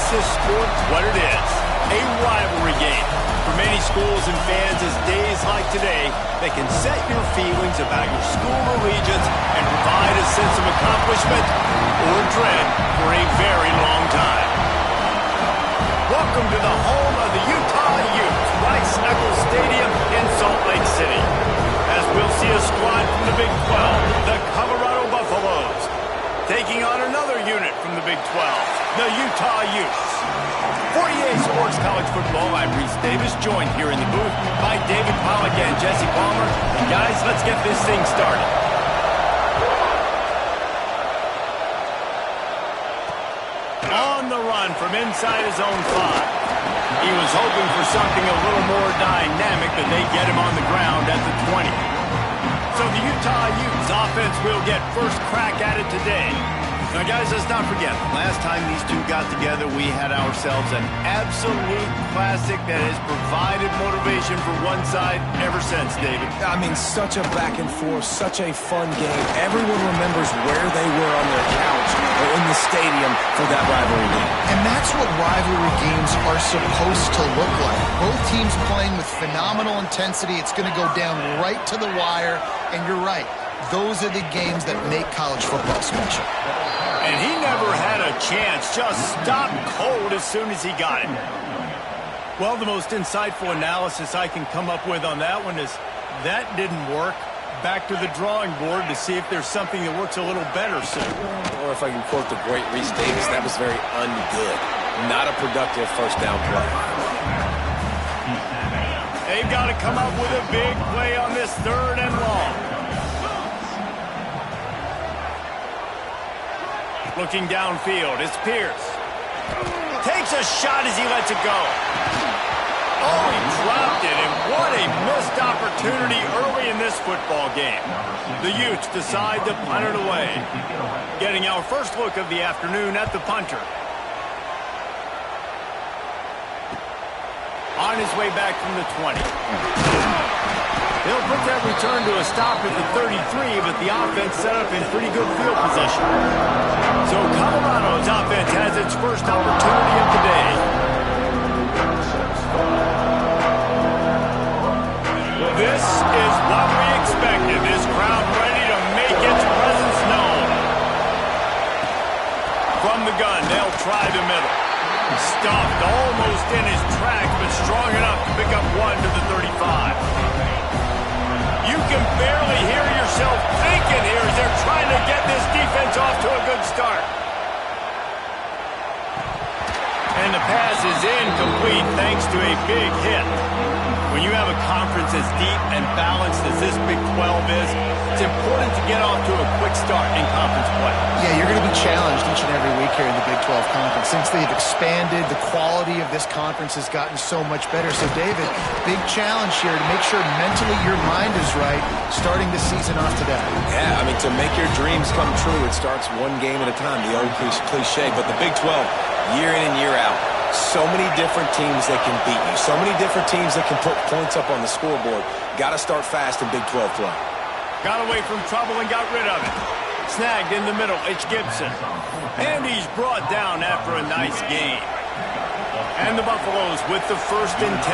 makes this sport what it is, a rivalry game. For many schools and fans, it's days like today that can set your feelings about your school allegiance and provide a sense of accomplishment or dread for a very long time. Welcome to the home of the Utah Utes, Rice-Eccles Stadium in Salt Lake City. As we'll see a squad from the Big 12, the Colorado Buffaloes, taking on another unit from the Big 12, the Utah Utes. For EA Sports College Football, I'm Reese Davis, joined here in the booth by David Pollack and Jesse Palmer. And guys, let's get this thing started. On the run from inside his own 5. He was hoping for something a little more dynamic, but they get him on the ground at the 20. So the Utah Utes offense will get first crack at it today. Now, guys, let's not forget, last time these two got together, we had ourselves an absolute classic that has provided motivation for one side ever since, David. I mean, such a back and forth, such a fun game. Everyone remembers where they were on their couch or in the stadium for that rivalry game. And that's what rivalry games are supposed to look like. Both teams playing with phenomenal intensity. It's going to go down right to the wire. And you're right, those are the games that make college football special. And he never had a chance, just stopped cold as soon as he got it. Well, the most insightful analysis I can come up with on that one is that didn't work. Back to the drawing board to see if there's something that works a little better soon. Or if I can quote the great Reese Davis, that was very ungood. Not a productive first down play. They've got to come up with a big play on this 3rd and long. Looking downfield, it's Pierce. Takes a shot as he lets it go. Oh, he dropped it, and what a missed opportunity early in this football game. The Utes decide to punt it away. Getting our first look of the afternoon at the punter. On his way back from the 20. They'll put that return to a stop at the 33, but the offense set up in pretty good field position. So Colorado's offense has its first opportunity of the day. This is what we expected. This crowd ready to make its presence known. From the gun, they'll try the middle. Stuffed almost in his tracks, but strong enough to pick up 1 to the 35. You can barely hear yourself thinking here as they're trying to get this defense off to a good start. And the pass is incomplete thanks to a big hit. When you have a conference as deep and balanced as this Big 12 is, it's important to get off to a quick start in conference play. Yeah, you're going to be challenged each and every week here in the Big 12 Conference. Since they've expanded, the quality of this conference has gotten so much better. So, David, big challenge here to make sure mentally your mind is right starting the season off today. Yeah, I mean, to make your dreams come true, it starts one game at a time, the old cliche. But the Big 12, year in and year out, so many different teams that can beat you. So many different teams that can put points up on the scoreboard. Got to start fast in Big 12 play. Got away from trouble and got rid of it. Snagged in the middle, it's Gibson. And he's brought down after a nice gain. And the Buffaloes with the 1st and 10.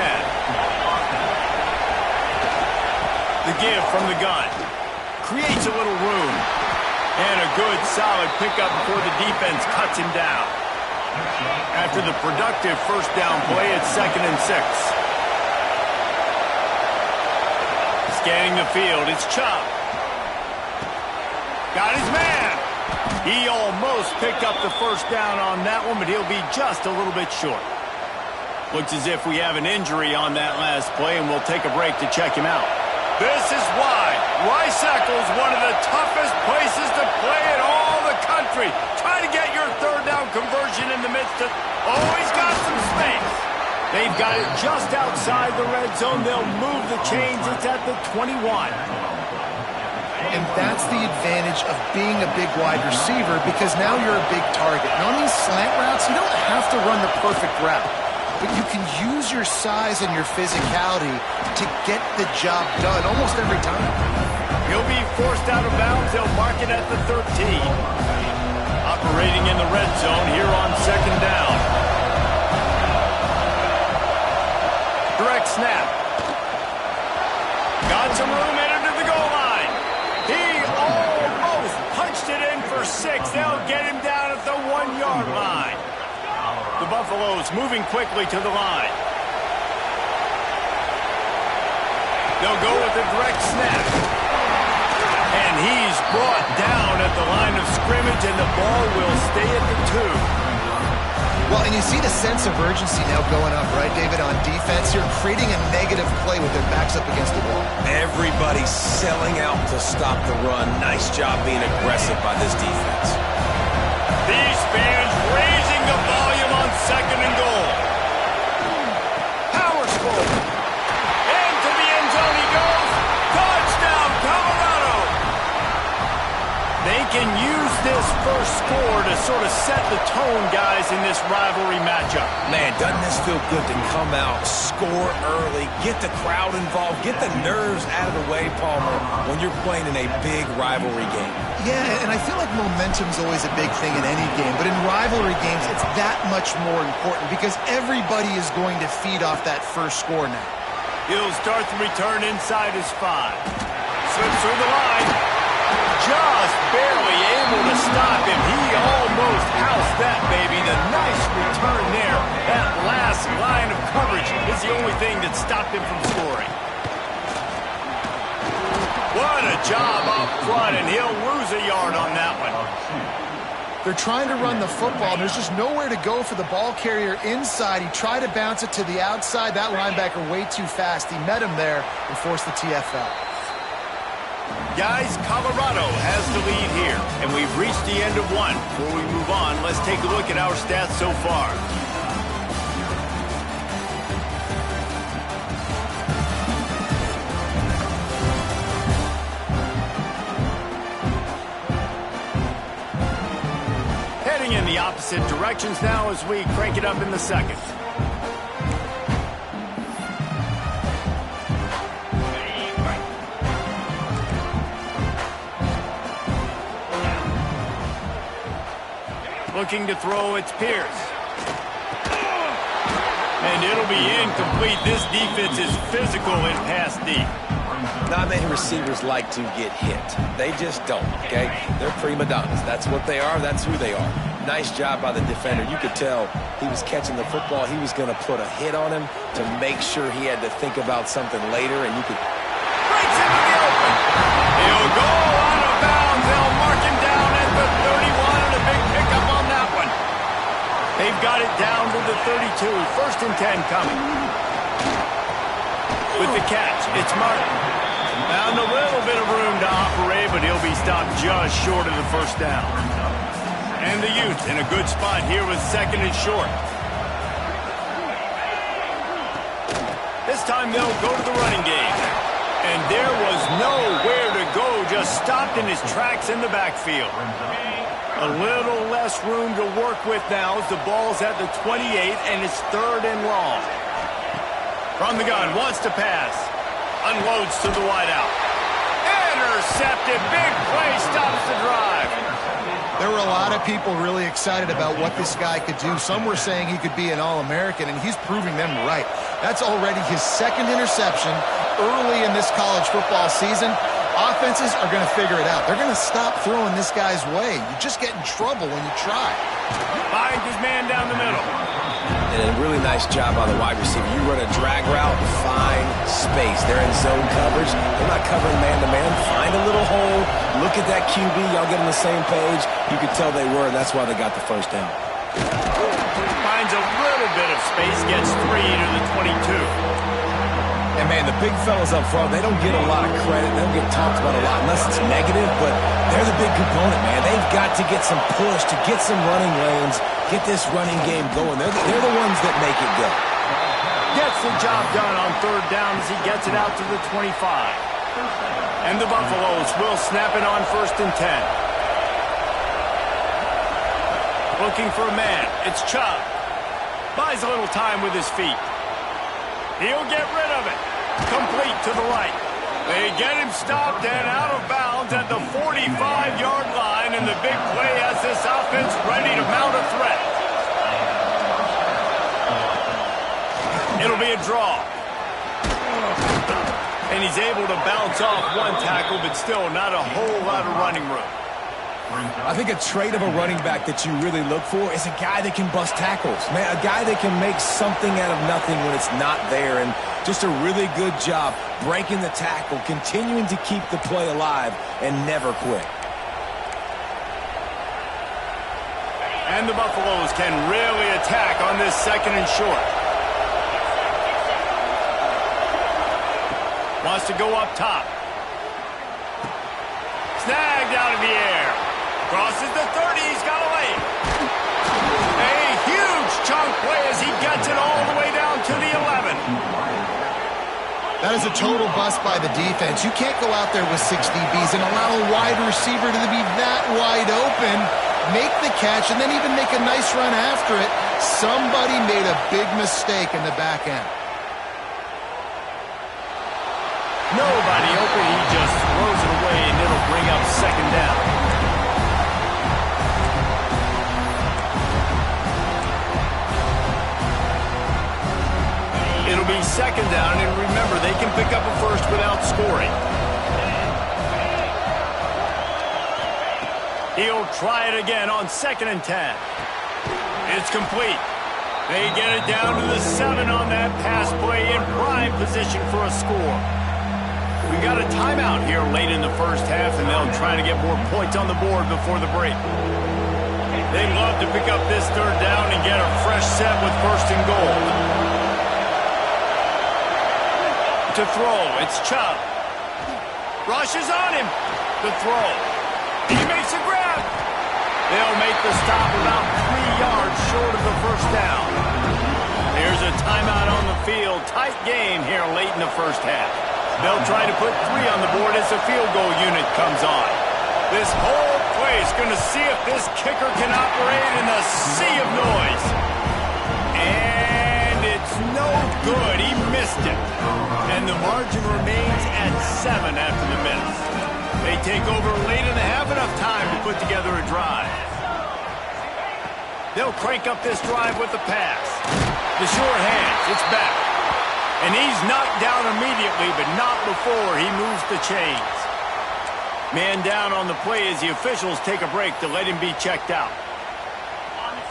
The give from the gun. Creates a little room. And a good, solid pickup before the defense cuts him down. After the productive first down play, it's 2nd and 6. Scanning the field, it's Chubb. Got his man. He almost picked up the first down on that one, but he'll be just a little bit short. Looks as if we have an injury on that last play, and we'll take a break to check him out. This is why Rice-Eccles, one of the toughest places to play in all the country. Try to get your 3rd down conversion in the midst of... Oh, he's got some space. They've got it just outside the red zone. They'll move the chains. It's at the 21. And that's the advantage of being a big wide receiver, because now you're a big target. And on these slant routes, you don't have to run the perfect route, but you can use your size and your physicality to get the job done almost every time. He'll be forced out of bounds. They'll mark it at the 13. Operating in the red zone here on 2nd down. snap. Got some room headed to the goal line. He almost punched it in for 6. They'll get him down at the 1-yard line. The Buffaloes moving quickly to the line. They'll go with a direct snap. And he's brought down at the line of scrimmage, and the ball will stay at the 2. Well, and you see the sense of urgency now going up, right, David, on defense here, creating a negative play with their backs up against the wall. Everybody's selling out to stop the run. Nice job being aggressive by this defense. These fans raising the volume on 2nd and goal. Powers forward. Into the end zone he goes. Touchdown, Colorado. They can use this first score to sort of set the tone, guys, in this rivalry matchup. Man, doesn't this feel good to come out, score early, get the crowd involved, get the nerves out of the way, Palmer, when you're playing in a big rivalry game. Yeah, and I feel like momentum's always a big thing in any game, but in rivalry games, it's that much more important because everybody is going to feed off that first score now. He'll start the return inside his 5. Slips through the line. Just barely able to stop him. He almost housed that, baby. The nice return there. That last line of coverage is the only thing that stopped him from scoring. What a job up front, and he'll lose a yard on that one. They're trying to run the football, and there's just nowhere to go for the ball carrier inside. He tried to bounce it to the outside. That linebacker way too fast. He met him there and forced the TFL. Guys, Colorado has the lead here, and we've reached the end of 1. Before we move on, let's take a look at our stats so far. Heading in the opposite directions now as we crank it up in the 2nd. Looking to throw, it's Pierce. And it'll be incomplete. This defense is physical in pass deep. Not many receivers like to get hit. They just don't, okay? They're prima donnas. That's what they are. That's who they are. Nice job by the defender. You could tell he was catching the football. He was going to put a hit on him to make sure he had to think about something later, and you could... Breaks into the open. He'll go out of bounds. They'll mark him down at the 31, and a big pickup on that one. They've got it down to the 32. 1st and 10 coming. With the catch, it's Martin. Found a little bit of room to operate, but he'll be stopped just short of the 1st down. And the youth in a good spot here with 2nd and short. This time they'll go to the running game. And there was nowhere to go, just stopped in his tracks in the backfield. A little less room to work with now as the ball's at the 28, and it's 3rd and long. From the gun, wants to pass. Unloads to the wideout. Intercepted. Big play, stops the drive. There were a lot of people really excited about what this guy could do. Some were saying he could be an All-American, and he's proving them right. That's already his 2nd interception early in this college football season. Offenses are going to figure it out. They're going to stop throwing this guy's way. You just get in trouble when you try. Finds his man down the middle. And a really nice job by the wide receiver. You run a drag route, find space. They're in zone coverage. They're not covering man-to-man. Find a little hole. Look at that QB. Y'all get on the same page. You could tell they were, and that's why they got the 1st down. Finds a little bit of space, gets 3 to the 22. And, man, the big fellas up front, they don't get a lot of credit. They don't get talked about a lot unless it's negative, but they're the big component, man. They've got to get some push, to get some running lanes, get this running game going. They're the ones that make it go. Gets the job done on 3rd down as he gets it out to the 25. And the Buffaloes will snap it on 1st and 10. Looking for a man. It's Chubb. Buys a little time with his feet. He'll get rid of it. Complete to the right. They get him stopped and out of bounds at the 45-yard line, and the big play has this offense ready to mount a threat. It'll be a draw. And he's able to bounce off one tackle, but still not a whole lot of running room. I think a trait of a running back that you really look for is a guy that can bust tackles. Man, a guy that can make something out of nothing when it's not there. And just a really good job breaking the tackle, continuing to keep the play alive, and never quit. And the Buffaloes can really attack on this 2nd and short. Wants to go up top. Snagged out of the air. Crosses the 30. He's got a lane. A huge chunk play as he gets it all the way down to the 11. That is a total bust by the defense. You can't go out there with 6 DBs and allow a wide receiver to be that wide open, make the catch, and then even make a nice run after it. Somebody made a big mistake in the back end. Nobody open. He just throws it away, and it'll bring up 2nd down. It'll be 2nd down, and remember, they can pick up a first without scoring. He'll try it again on 2nd and 10. It's complete. They get it down to the 7 on that pass play in prime position for a score. We got a timeout here late in the first half, and they'll try to get more points on the board before the break. They'd love to pick up this 3rd down and get a fresh set with 1st and goal. To throw, it's Chubb. Rushes on him. The throw. He makes a grab. They'll make the stop about 3 yards short of the 1st down. Here's a timeout on the field. Tight game here late in the first half. They'll try to put 3 on the board as the field goal unit comes on. This whole place going to see if this kicker can operate in a sea of noise. And it's no good. He missed it. And the margin remains at 7 after the minutes. They take over late in the half, enough time to put together a drive. They'll crank up this drive with the pass. The short hands, it's back. And he's knocked down immediately, but not before he moves the chains. Man down on the play as the officials take a break to let him be checked out.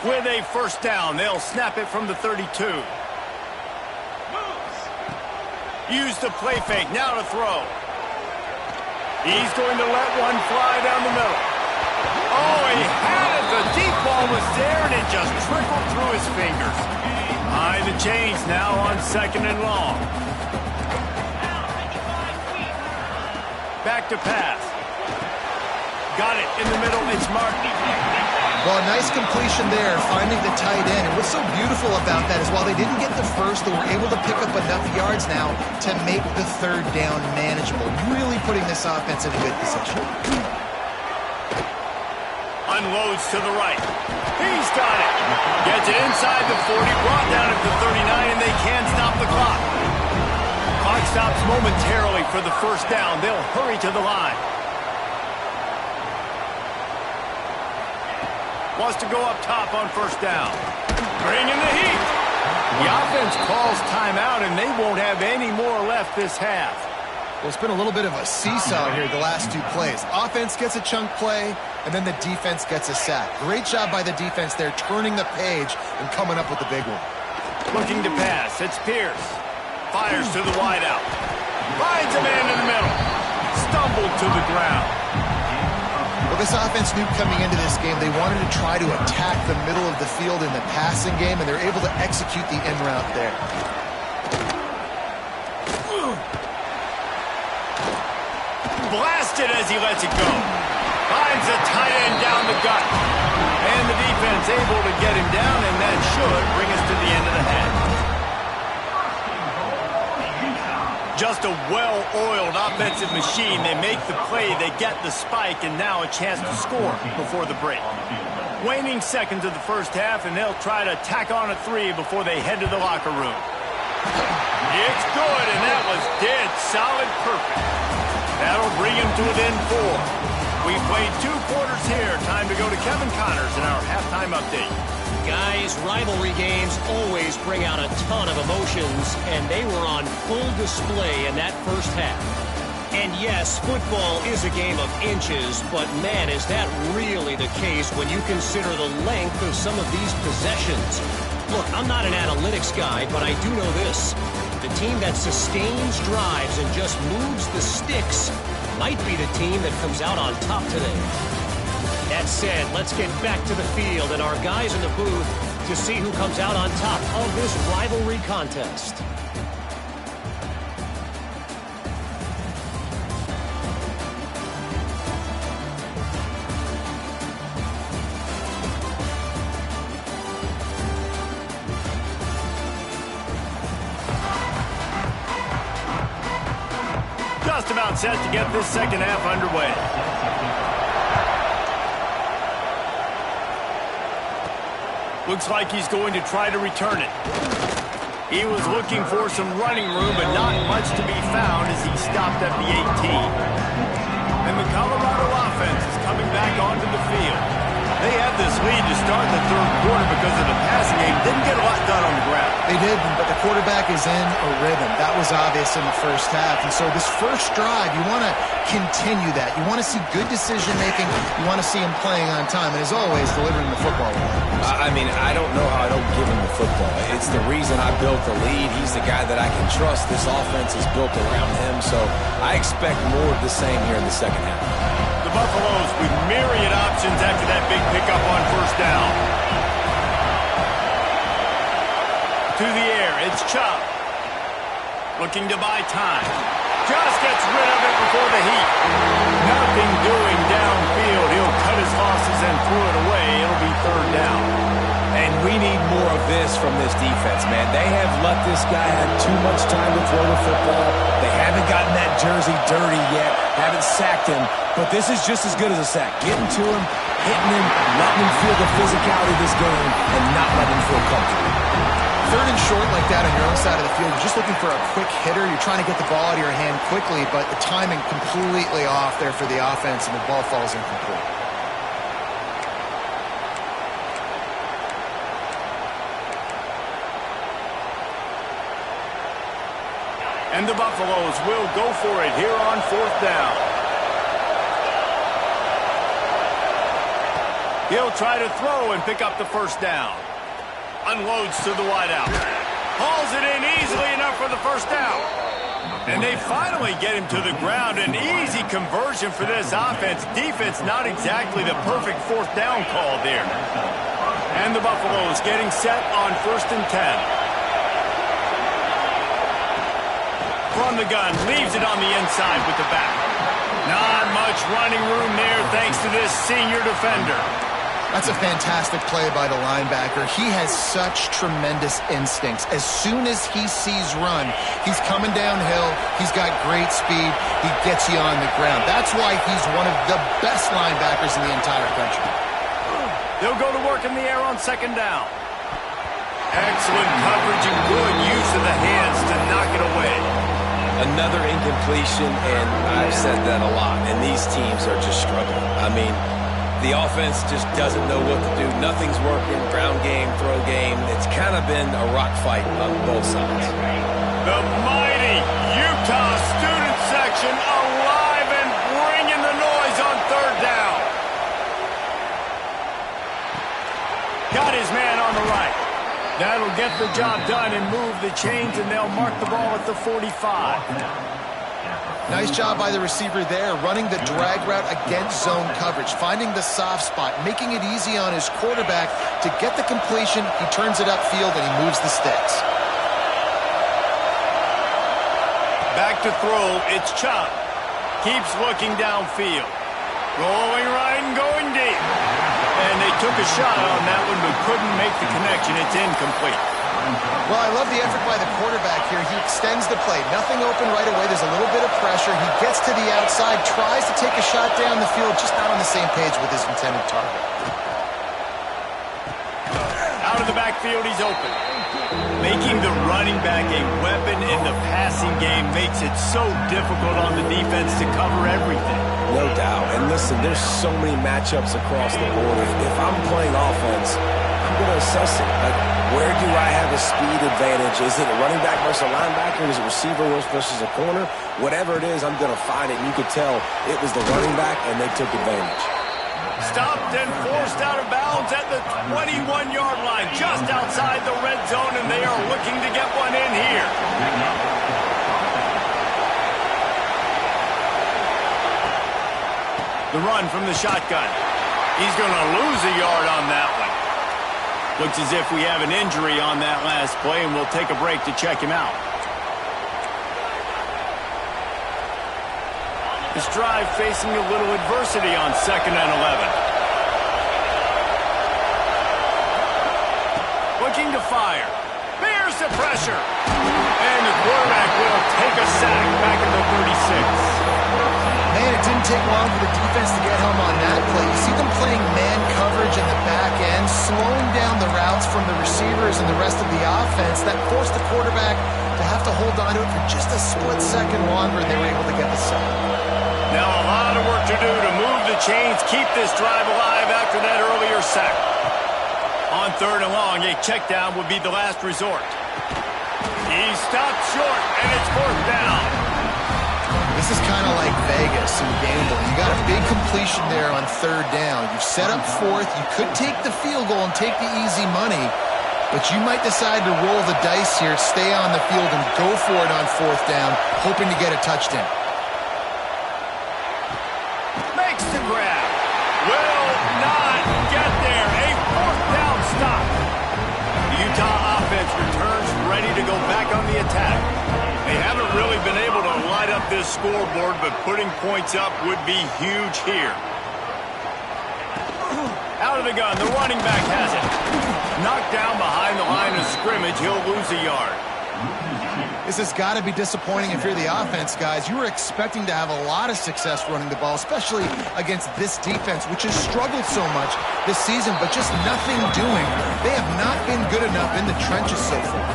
With a 1st down, they'll snap it from the 32. Use the play fake, now to throw. He's going to let one fly down the middle. Oh, he had it. The deep ball was there, and it just trickled through his fingers. High the chains now on 2nd and long. Back to pass. Got it in the middle. It's Martin. Well, a nice completion there, finding the tight end. And what's so beautiful about that is while they didn't get the first, they were able to pick up enough yards now to make the 3rd down manageable. Really putting this offense in a good position. Unloads to the right. He's got it. Gets it inside the 40, brought down at the 39, and they can't stop the clock. Clock stops momentarily for the 1st down. They'll hurry to the line. Wants to go up top on 1st down. Bringing the heat. The offense calls timeout, and they won't have any more left this half. Well, it's been a little bit of a seesaw here the last 2 plays. Offense gets a chunk play, and then the defense gets a sack. Great job by the defense there, turning the page and coming up with the big one. Looking to pass. It's Pierce. Fires to the wideout. Finds a man in the middle. Stumbled to the ground. Well, this offense knew coming into this game they wanted to try to attack the middle of the field in the passing game, and they're able to execute the end route there. Blasted as he lets it go. Finds a tight end down the gut. And the defense able to get him down, and that should bring us to the end of the half. Just a well-oiled offensive machine. They make the play, they get the spike, and now a chance to score before the break. Waning seconds of the first half, and they'll try to tack on a 3 before they head to the locker room. It's good, and that was dead solid perfect. That'll bring him to within 4. We played 2 quarters here. Time to go to Kevin Connors in our halftime update. Guys, rivalry games always bring out a ton of emotions, and they were on full display in that first half. And yes, football is a game of inches, but man, is that really the case when you consider the length of some of these possessions. Look, I'm not an analytics guy, but I do know this. The team that sustains drives and just moves the sticks might be the team that comes out on top today. That said, let's get back to the field and our guys in the booth to see who comes out on top of this rivalry contest. Just about set to get this second half underway. Looks like he's going to try to return it. He was looking for some running room, but not much to be found as he stopped at the 18. And the Colorado offense is coming back onto the field. They had this lead to start the third quarter because of the passing game. Didn't get a lot done on the ground. They did, but the quarterback is in a rhythm. That was obvious in the first half. And so this first drive, you want to continue that. You want to see good decision-making. You want to see him playing on time. And as always, delivering the football. I mean, I don't know how I don't give him the football. It's the reason I built the lead. He's the guy that I can trust. This offense is built around him. So I expect more of the same here in the second half. The Buffaloes with myriad options after that big pickup on first down. To the air, it's Chubb. Looking to buy time. Just gets rid of it before the heat. Nothing doing downfield. He'll cut his losses and throw it away. It'll be third down. And we need more of this from this defense, man. They have let this guy have too much time to throw the football. They haven't gotten that jersey dirty yet, haven't sacked him, but this is just as good as a sack. Getting to him, hitting him, letting him feel the physicality of this game, and not letting him feel comfortable. Third and short like that on your own side of the field, you're just looking for a quick hitter. You're trying to get the ball out of your hand quickly, but the timing completely off there for the offense, and the ball falls incomplete. And the Buffaloes will go for it here on fourth down. He'll try to throw and pick up the first down. Unloads to the wideout. Hauls it in easily enough for the first down. And they finally get him to the ground. An easy conversion for this offense. Defense not exactly the perfect fourth down call there. And the Buffaloes getting set on 1st and 10. From the gun, leaves it on the inside with the back. Not much running room there thanks to this senior defender. That's a fantastic play by the linebacker. He has such tremendous instincts. As soon as he sees run, he's coming downhill. He's got great speed. He gets you on the ground. That's why he's one of the best linebackers in the entire country. They'll go to work in the air on second down. Excellent coverage and good use of the hands to knock it away. Another incompletion, and I've said that a lot, and these teams are just struggling. I mean, the offense just doesn't know what to do. Nothing's working. Ground game, throw game. It's kind of been a rock fight on both sides. The mighty Utah student section alive and bringing the noise on third down. Got his man on the right. That'll get the job done and move the chains, and they'll mark the ball at the 45. Nice job by the receiver there, running the drag route against zone coverage, finding the soft spot, making it easy on his quarterback to get the completion. He turns it upfield, and he moves the sticks. Back to throw, it's Chubb. Keeps looking downfield. Going right and going deep. And they took a shot on that one, but couldn't make the connection. It's incomplete. Well, I love the effort by the quarterback here. He extends the play. Nothing open right away. There's a little bit of pressure. He gets to the outside, tries to take a shot down the field, just not on the same page with his intended target. Out of the backfield, he's open. Making the running back a weapon in the passing game makes it so difficult on the defense to cover everything. No doubt. And listen, there's so many matchups across the board. If I'm playing offense, I'm going to assess it. Like, where do I have a speed advantage? Is it a running back versus a linebacker? Is it receiver versus a corner? Whatever it is, I'm going to find it. And you could tell it was the running back, and they took advantage. Stopped and forced out of bounds at the 21-yard line, just outside the red zone, and they are looking to get one in here. The run from the shotgun. He's going to lose a yard on that one. Looks as if we have an injury on that last play, and we'll take a break to check him out. This drive facing a little adversity on 2nd and 11. Looking to fire. Bears the pressure. And the quarterback will take a sack back at the 36. Man, it didn't take long for the defense to get home on that play. You see them playing man coverage in the back end, slowing down the routes from the receivers and the rest of the offense. That forced the quarterback to have to hold on to it for just a split second longer, and they were able to get the sack. Now a lot of work to do to move the chains, keep this drive alive after that earlier sack. On 3rd and long, a check down would be the last resort. He stopped short, and it's 4th down. This is kind of like Vegas in gambling. You got a big completion there on 3rd down. You've set up 4th. You could take the field goal and take the easy money, but you might decide to roll the dice here, stay on the field, and go for it on 4th down, hoping to get a touchdown. Makes the grab. Will not get there. A 4th down stop. The Utah offense returns ready to go back on the attack. They haven't really been able to light up this scoreboard, but putting points up would be huge here. Out of the gun, the running back has it. Knocked down behind the line of scrimmage, he'll lose a yard. This has got to be disappointing if you're the offense, guys. You were expecting to have a lot of success running the ball, especially against this defense, which has struggled so much this season, but just nothing doing. They have not been good enough in the trenches so far.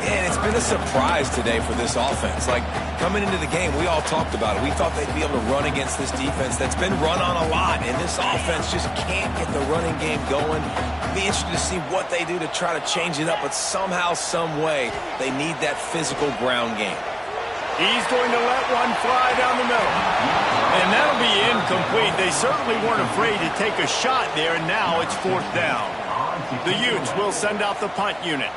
And it's been a surprise today for this offense. Like, coming into the game, we all talked about it. We thought they'd be able to run against this defense that's been run on a lot, and this offense just can't get the running game going. It'll be interesting to see what they do to try to change it up, but somehow, some way, they need that physical ground game. He's going to let one fly down the middle. And that'll be incomplete. They certainly weren't afraid to take a shot there, and now it's 4th down. The Utes will send out the punt unit.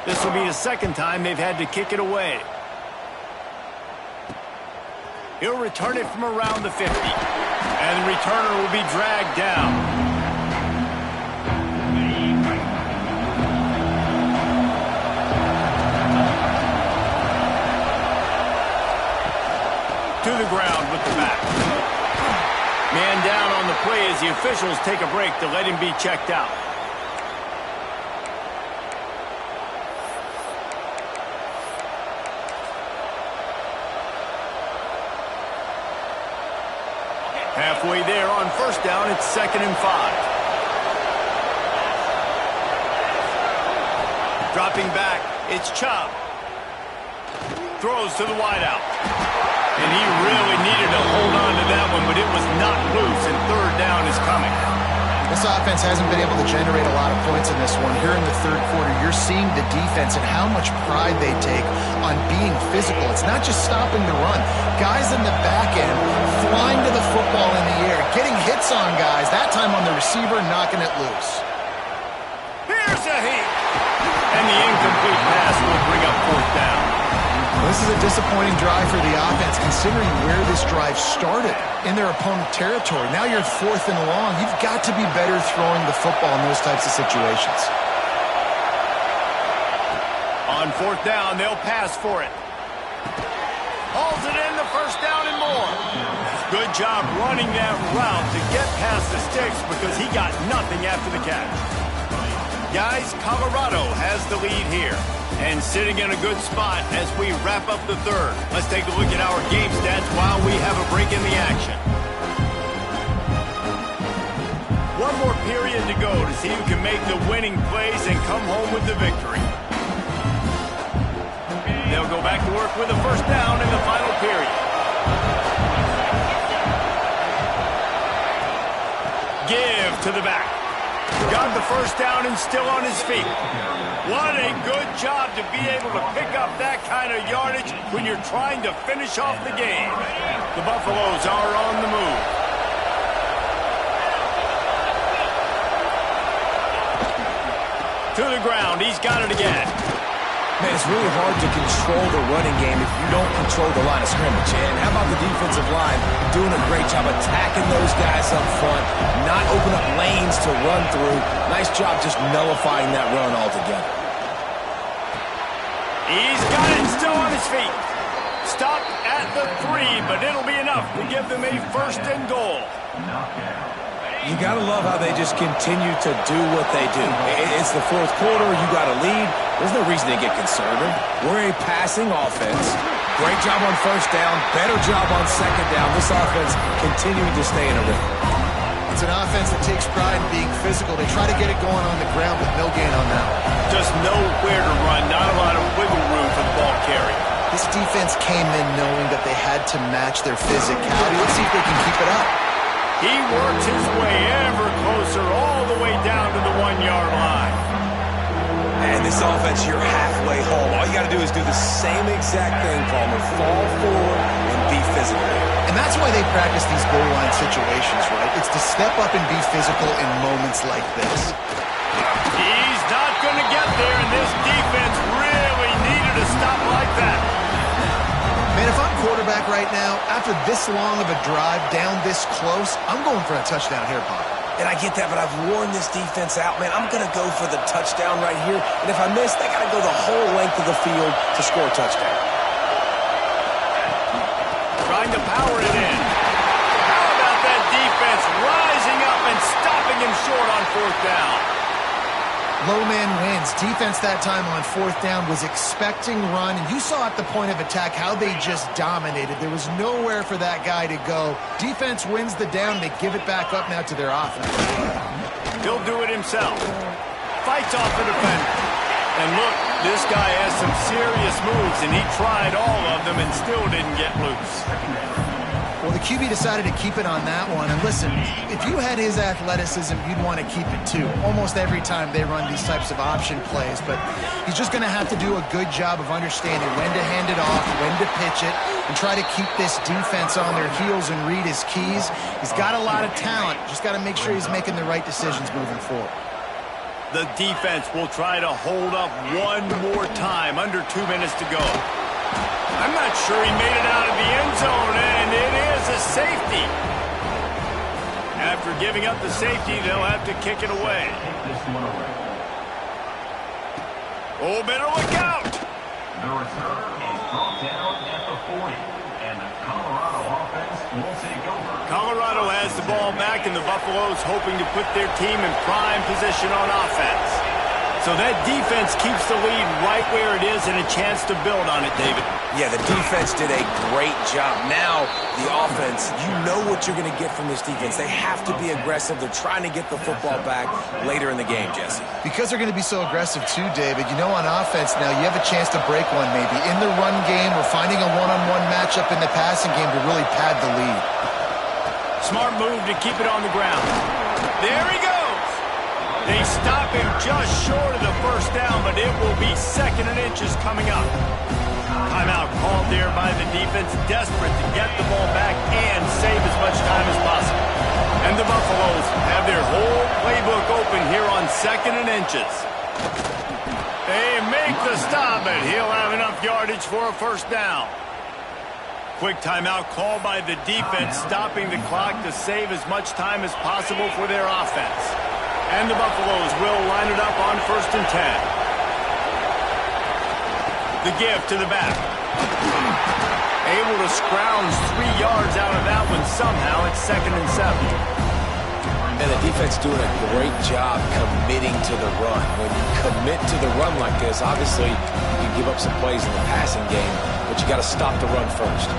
This will be the 2nd time they've had to kick it away. He'll return it from around the 50. And the returner will be dragged down. To the ground with the back. Man down on the play as the officials take a break to let him be checked out. Halfway there on 1st down, it's 2nd and 5. Dropping back, it's Chubb. Throws to the wideout. And he really needed to hold on to that one, but it was not loose, and 3rd down is coming. This offense hasn't been able to generate a lot of points in this one. Here in the 3rd quarter, you're seeing the defense and how much pride they take on being physical. It's not just stopping the run. Guys in the back end flying to the football in the air, getting hits on guys, that time on the receiver, knocking it loose. Here's a heat. And the incomplete pass will bring up 4th down. This is a disappointing drive for the offense, considering where this drive started in their opponent territory. Now you're 4th and long. You've got to be better throwing the football in those types of situations. On 4th down, they'll pass for it. Hauls it in, the 1st down and more. Good job running that route to get past the sticks because he got nothing after the catch. Guys, Colorado has the lead here. And sitting in a good spot as we wrap up the 3rd. Let's take a look at our game stats while we have a break in the action. One more period to go to see who can make the winning plays and come home with the victory. They'll go back to work with a 1st down in the final period. Give to the back. Got got the first down and still on his feet. What a good job to be able to pick up that kind of yardage when you're trying to finish off the game. The Buffaloes are on the move. To the ground. He's got it again. Man, it's really hard to control the running game if you don't control the line of scrimmage. And how about the defensive line doing a great job attacking those guys up front, not open up lanes to run through. Nice job just nullifying that run altogether. He's got it still on his feet. Stopped at the 3, but it'll be enough to give them a first and goal. You got to love how they just continue to do what they do. It's the fourth quarter. You got to lead. There's no reason to get conservative. We're a passing offense. Great job on first down. Better job on second down. This offense continuing to stay in a rhythm. It's an offense that takes pride in being physical. They try to get it going on the ground, but no gain on that. Just nowhere to run. Not a lot of wiggle room for the ball carry. This defense came in knowing that they had to match their physicality. Let's see if they can keep it up. He works his way ever closer all the way down to the 1-yard line. And this offense, you're halfway home. All you got to do is do the same exact thing, Palmer. Fall forward and be physical. And that's why they practice these goal line situations, right? It's to step up and be physical in moments like this. He's not going to get there, and this defense really needed a stop like that. Man, if I'm quarterback right now, after this long of a drive down this close, I'm going for a touchdown here, Pop. And I get that, but I've worn this defense out, man. I'm going to go for the touchdown right here. And if I miss, they got to go the whole length of the field to score a touchdown. Trying to power it in. How about that defense rising up and stopping him short on fourth down? Low man wins. Defense that time on fourth down was expecting run, and you saw at the point of attack how they just dominated. There was nowhere for that guy to go. Defense wins the down. They give it back up now to their offense. He'll do it himself. Fights off the defender. And look, this guy has some serious moves, and he tried all of them and still didn't get loose. Well, the QB decided to keep it on that one. And listen, if you had his athleticism, you'd want to keep it too. Almost every time they run these types of option plays. But he's just going to have to do a good job of understanding when to hand it off, when to pitch it, and try to keep this defense on their heels and read his keys. He's got a lot of talent. Just got to make sure he's making the right decisions moving forward. The defense will try to hold up one more time. Under 2 minutes to go. I'm not sure he made it out of the end zone, and it is a safety. After giving up the safety, they'll have to kick it away. Oh, better look out. The return is brought down at the 40, and the Colorado offense will take over. Colorado has the ball back, and the Buffaloes hoping to put their team in prime position on offense. So that defense keeps the lead right where it is and a chance to build on it, David. Yeah, the defense did a great job. Now, the offense, you know what you're going to get from this defense. They have to be aggressive. They're trying to get the football back later in the game, Jesse. Because they're going to be so aggressive too, David, you know on offense now you have a chance to break one maybe. In the run game or finding a one-on-one matchup in the passing game to really pad the lead. Smart move to keep it on the ground. There he goes. They stop him just short of the first down, but it will be 2nd and inches coming up. Timeout called there by the defense, desperate to get the ball back and save as much time as possible. And the Buffaloes have their whole playbook open here on 2nd and inches. They make the stop, but he'll have enough yardage for a first down. Quick timeout called by the defense, stopping the clock to save as much time as possible for their offense. And the Buffaloes will line it up on 1st and 10. The give to the back. Able to scrounge 3 yards out of that one somehow. It's 2nd and 7. And the defense doing a great job committing to the run. When you commit to the run like this, obviously you can give up some plays in the passing game, but you got to stop the run first.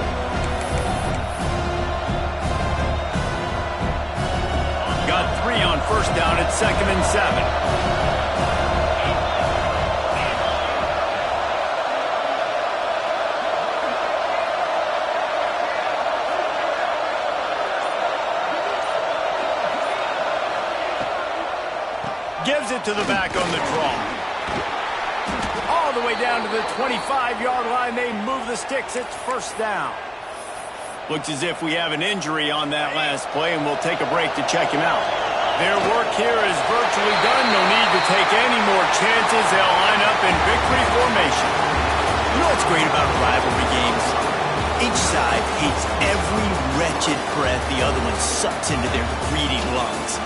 Got 3 on first down at 2nd and 7. Gives it to the back on the draw. All the way down to the 25-yard line. They move the sticks. It's first down. Looks as if we have an injury on that last play, and we'll take a break to check him out. Their work here is virtually done. No need to take any more chances. They'll line up in victory formation. You know what's great about rivalry games? Each side hates every wretched breath the other one sucks into their greedy lungs.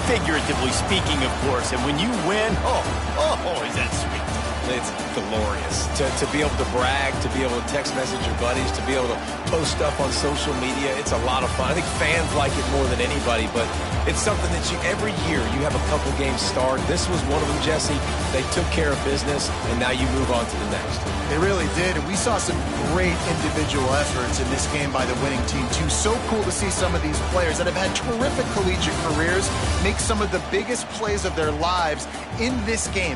Figuratively speaking, of course. And when you win, oh, is that sweet. It's glorious. To be able to brag, to be able to text message your buddies, to be able to post stuff on social media, it's a lot of fun. I think fans like it more than anybody, but it's something that every year you have a couple games start. This was one of them, Jesse. They took care of business, and now you move on to the next. They really did, and we saw some great individual efforts in this game by the winning team, too. So cool to see some of these players that have had terrific collegiate careers make some of the biggest plays of their lives in this game.